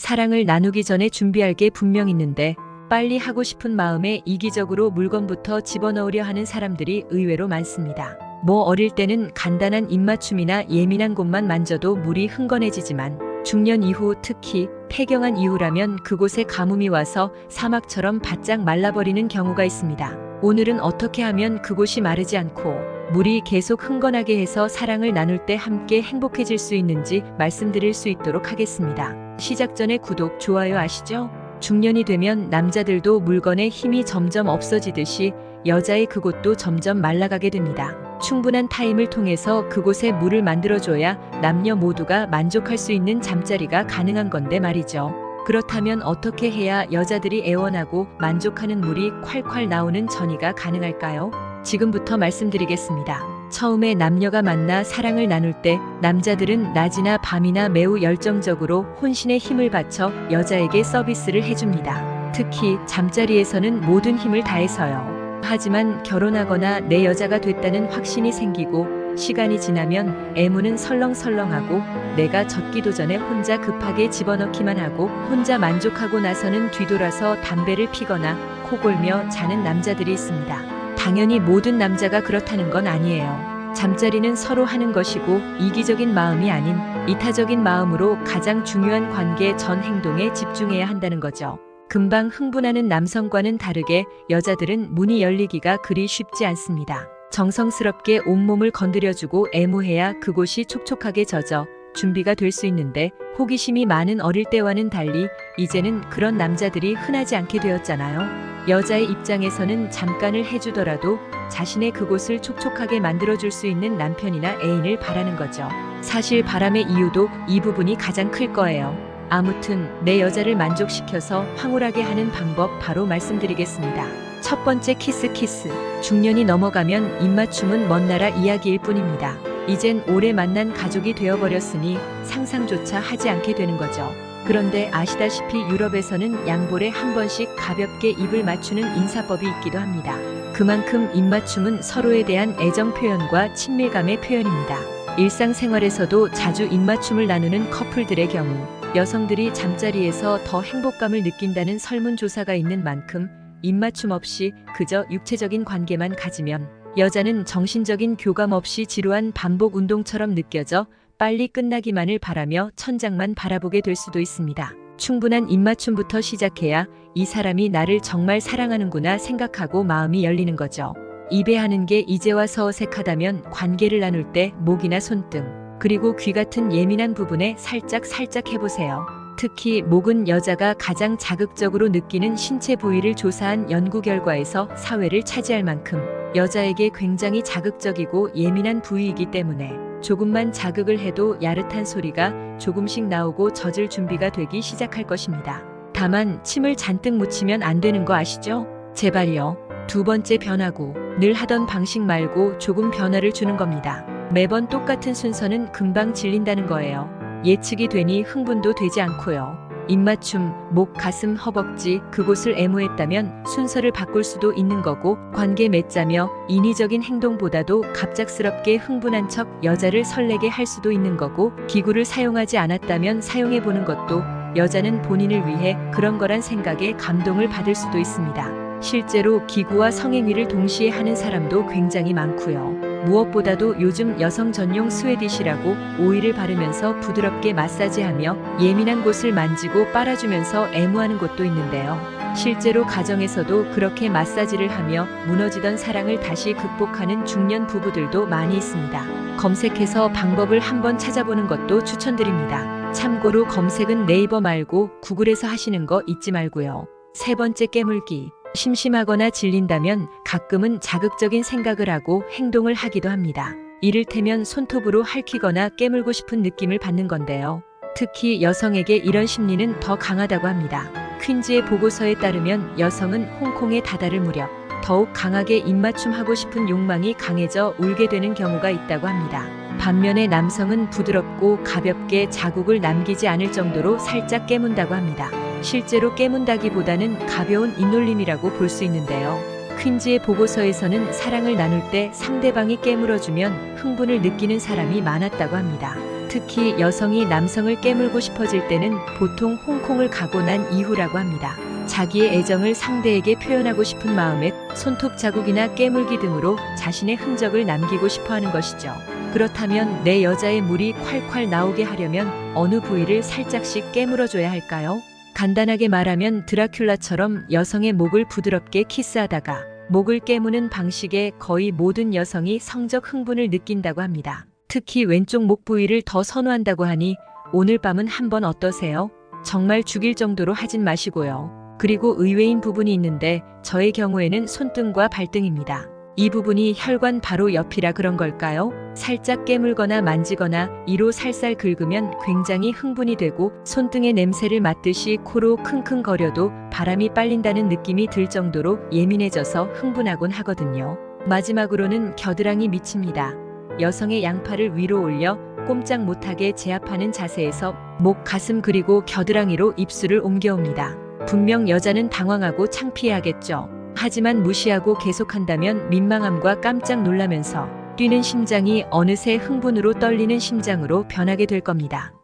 사랑을 나누기 전에 준비할 게 분명 있는데 빨리 하고 싶은 마음에 이기적으로 물건부터 집어넣으려 하는 사람들이 의외로 많습니다. 뭐 어릴 때는 간단한 입맞춤이나 예민한 곳만 만져도 물이 흥건해지지만 중년 이후, 특히 폐경한 이후라면 그곳에 가뭄이 와서 사막처럼 바짝 말라버리는 경우가 있습니다. 오늘은 어떻게 하면 그곳이 마르지 않고 물이 계속 흥건하게 해서 사랑을 나눌 때 함께 행복해질 수 있는지 말씀드릴 수 있도록 하겠습니다. 시작 전에 구독, 좋아요 아시죠? 중년이 되면 남자들도 물건에 힘이 점점 없어지듯이 여자의 그곳도 점점 말라가게 됩니다. 충분한 타임을 통해서 그곳에 물을 만들어줘야 남녀 모두가 만족할 수 있는 잠자리가 가능한 건데 말이죠. 그렇다면 어떻게 해야 여자들이 애원하고 만족하는 물이 콸콸 나오는 전이가 가능할까요? 지금부터 말씀드리겠습니다. 처음에 남녀가 만나 사랑을 나눌 때 남자들은 낮이나 밤이나 매우 열정적으로 혼신의 힘을 바쳐 여자에게 서비스를 해줍니다. 특히 잠자리에서는 모든 힘을 다해서요. 하지만 결혼하거나 내 여자가 됐다는 확신이 생기고 시간이 지나면 애무는 설렁설렁하고 내가 젖기도 전에 혼자 급하게 집어넣기만 하고 혼자 만족하고 나서는 뒤돌아서 담배를 피거나 코골며 자는 남자들이 있습니다. 당연히 모든 남자가 그렇다는 건 아니에요. 잠자리는 서로 하는 것이고 이기적인 마음이 아닌 이타적인 마음으로 가장 중요한 관계 전 행동에 집중해야 한다는 거죠. 금방 흥분하는 남성과는 다르게 여자들은 문이 열리기가 그리 쉽지 않습니다. 정성스럽게 온몸을 건드려주고 애무해야 그곳이 촉촉하게 젖어 준비가 될 수 있는데 호기심이 많은 어릴 때와는 달리 이제는 그런 남자들이 흔하지 않게 되었잖아요. 여자의 입장에서는 잠깐을 해주더라도 자신의 그곳을 촉촉하게 만들어줄 수 있는 남편이나 애인을 바라는 거죠. 사실 바람의 이유도 이 부분이 가장 클 거예요. 아무튼 내 여자를 만족시켜서 황홀하게 하는 방법 바로 말씀드리겠습니다. 첫 번째, 키스. 중년이 넘어가면 입맞춤은 먼 나라 이야기일 뿐입니다. 이젠 오래 만난 가족이 되어버렸으니 상상조차 하지 않게 되는 거죠. 그런데 아시다시피 유럽에서는 양볼에 한 번씩 가볍게 입을 맞추는 인사법이 있기도 합니다. 그만큼 입맞춤은 서로에 대한 애정 표현과 친밀감의 표현입니다. 일상생활에서도 자주 입맞춤을 나누는 커플들의 경우 여성들이 잠자리에서 더 행복감을 느낀다는 설문조사가 있는 만큼 입맞춤 없이 그저 육체적인 관계만 가지면 여자는 정신적인 교감 없이 지루한 반복 운동처럼 느껴져 빨리 끝나기만을 바라며 천장만 바라보게 될 수도 있습니다. 충분한 입맞춤부터 시작해야 이 사람이 나를 정말 사랑하는구나 생각하고 마음이 열리는 거죠. 입에 하는 게 이제 와서 어색하다면 관계를 나눌 때 목이나 손등, 그리고 귀 같은 예민한 부분에 살짝 해보세요. 특히 목은 여자가 가장 자극적으로 느끼는 신체 부위를 조사한 연구 결과에서 사회를 차지할 만큼 여자에게 굉장히 자극적이고 예민한 부위이기 때문에 조금만 자극을 해도 야릇한 소리가 조금씩 나오고 젖을 준비가 되기 시작할 것입니다. 다만 침을 잔뜩 묻히면 안 되는 거 아시죠? 제발요. 두 번째, 변하고. 늘 하던 방식 말고 조금 변화를 주는 겁니다. 매번 똑같은 순서는 금방 질린다는 거예요. 예측이 되니 흥분도 되지 않고요. 입맞춤, 목, 가슴, 허벅지, 그곳을 애무했다면 순서를 바꿀 수도 있는 거고 관계 맺자며 인위적인 행동보다도 갑작스럽게 흥분한 척 여자를 설레게 할 수도 있는 거고 기구를 사용하지 않았다면 사용해보는 것도 여자는 본인을 위해 그런 거란 생각에 감동을 받을 수도 있습니다. 실제로 기구와 성행위를 동시에 하는 사람도 굉장히 많고요. 무엇보다도 요즘 여성 전용 스웨디시라고 오일을 바르면서 부드럽게 마사지하며 예민한 곳을 만지고 빨아주면서 애무하는 곳도 있는데요. 실제로 가정에서도 그렇게 마사지를 하며 무너지던 사랑을 다시 극복하는 중년 부부들도 많이 있습니다. 검색해서 방법을 한번 찾아보는 것도 추천드립니다. 참고로 검색은 네이버 말고 구글에서 하시는 거 잊지 말고요. 세 번째, 깨물기. 심심하거나 질린다면 가끔은 자극적인 생각을 하고 행동을 하기도 합니다. 이를테면 손톱으로 핥히거나 깨물고 싶은 느낌을 받는 건데요. 특히 여성에게 이런 심리는 더 강하다고 합니다. 퀸즈의 보고서에 따르면 여성은 홍콩에 다다를 무렵 더욱 강하게 입맞춤하고 싶은 욕망이 강해져 울게 되는 경우가 있다고 합니다. 반면에 남성은 부드럽고 가볍게 자국을 남기지 않을 정도로 살짝 깨문다고 합니다. 실제로 깨문다기보다는 가벼운 잇놀림이라고 볼 수 있는데요. 퀸즈의 보고서에서는 사랑을 나눌 때 상대방이 깨물어주면 흥분을 느끼는 사람이 많았다고 합니다. 특히 여성이 남성을 깨물고 싶어질 때는 보통 홍콩을 가고 난 이후라고 합니다. 자기의 애정을 상대에게 표현하고 싶은 마음에 손톱 자국이나 깨물기 등으로 자신의 흔적을 남기고 싶어 하는 것이죠. 그렇다면 내 여자의 물이 콸콸 나오게 하려면 어느 부위를 살짝씩 깨물어줘야 할까요? 간단하게 말하면 드라큘라처럼 여성의 목을 부드럽게 키스하다가 목을 깨무는 방식에 거의 모든 여성이 성적 흥분을 느낀다고 합니다. 특히 왼쪽 목 부위를 더 선호한다고 하니 오늘 밤은 한번 어떠세요? 정말 죽일 정도로 하진 마시고요. 그리고 의외인 부분이 있는데 저의 경우에는 손등과 발등입니다. 이 부분이 혈관 바로 옆이라 그런 걸까요? 살짝 깨물거나 만지거나 이로 살살 긁으면 굉장히 흥분이 되고 손등의 냄새를 맡듯이 코로 킁킁거려도 바람이 빨린다는 느낌이 들 정도로 예민해져서 흥분하곤 하거든요. 마지막으로는 겨드랑이 밑입니다. 여성의 양팔을 위로 올려 꼼짝 못하게 제압하는 자세에서 목, 가슴 그리고 겨드랑이로 입술을 옮겨옵니다. 분명 여자는 당황하고 창피해하겠죠. 하지만 무시하고 계속한다면 민망함과 깜짝 놀라면서 뛰는 심장이 어느새 흥분으로 떨리는 심장으로 변하게 될 겁니다.